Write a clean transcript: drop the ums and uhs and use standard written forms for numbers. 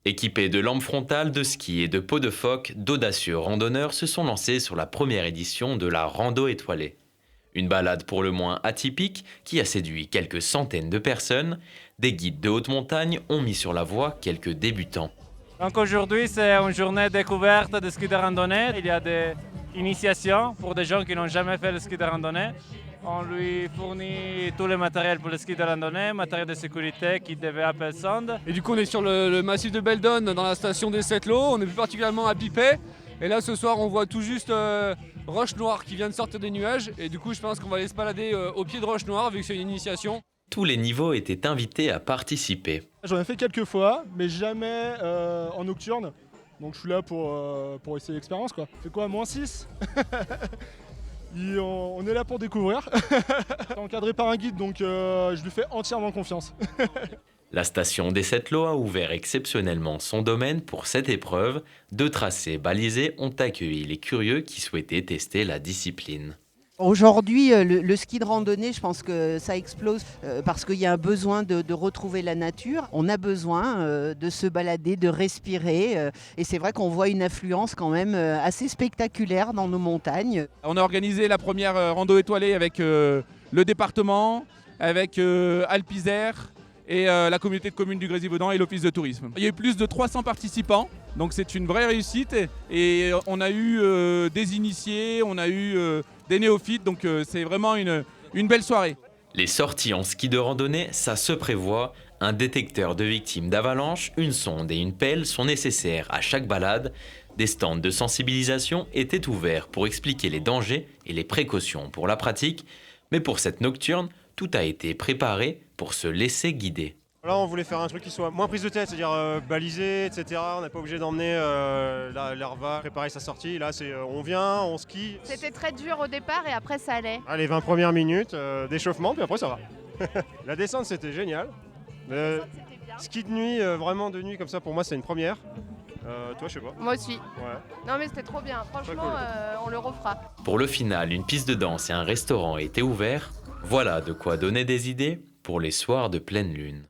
Équipés de lampes frontales, de ski et de peaux de phoque, d'audacieux randonneurs se sont lancés sur la première édition de la Rando étoilée. Une balade pour le moins atypique qui a séduit quelques centaines de personnes. Des guides de haute montagne ont mis sur la voie quelques débutants. Donc aujourd'hui, c'est une journée découverte de ski de randonnée. Il y a des initiations pour des gens qui n'ont jamais fait le ski de randonnée. On lui fournit tout le matériel pour le ski de randonnée, matériel de sécurité, kit de VAP sonde. Et du coup, on est sur le massif de Beldon, dans la station des Sept Lots. On est plus particulièrement à Pipet. Et là, ce soir, on voit tout juste Roche Noire qui vient de sortir des nuages. Et du coup, je pense qu'on va aller se balader au pied de Roche Noire, vu que c'est une initiation. Tous les niveaux étaient invités à participer. J'en ai fait quelques fois, mais jamais en nocturne. Donc je suis là pour essayer l'expérience, quoi. C'est quoi, -6 On est là pour découvrir. Encadré par un guide, donc je lui fais entièrement confiance. La station des Sept Lots a ouvert exceptionnellement son domaine pour cette épreuve. 2 tracés balisés ont accueilli les curieux qui souhaitaient tester la discipline. Aujourd'hui, le ski de randonnée, je pense que ça explose parce qu'il y a un besoin de retrouver la nature. On a besoin de se balader, de respirer. Et c'est vrai qu'on voit une affluence quand même assez spectaculaire dans nos montagnes. On a organisé la première rando étoilée avec le département, avec Alpizère et la communauté de communes du Grésivaudan et l'office de tourisme. Il y a eu plus de 300 participants, donc c'est une vraie réussite. Et on a eu des initiés, on a eu des néophytes, donc c'est vraiment une belle soirée. Les sorties en ski de randonnée, ça se prévoit. Un détecteur de victimes d'avalanche, une sonde et une pelle sont nécessaires à chaque balade. Des stands de sensibilisation étaient ouverts pour expliquer les dangers et les précautions pour la pratique. Mais pour cette nocturne, tout a été préparé pour se laisser guider. Là, on voulait faire un truc qui soit moins prise de tête, c'est-à-dire balisé, etc. On n'est pas obligé d'emmener l'Arva, préparer sa sortie. Là, c'est on vient, on skie. C'était très dur au départ et après ça allait. Ah, les 20 premières minutes d'échauffement, puis après ça va. La descente, c'était génial. Ski de nuit, vraiment de nuit comme ça, pour moi, c'est une première. Toi, je sais pas. Moi aussi. Ouais. Non mais c'était trop bien. Franchement, cool. on le refera. Pour le final, une piste de danse et un restaurant étaient ouverts. Voilà de quoi donner des idées pour les soirs de pleine lune.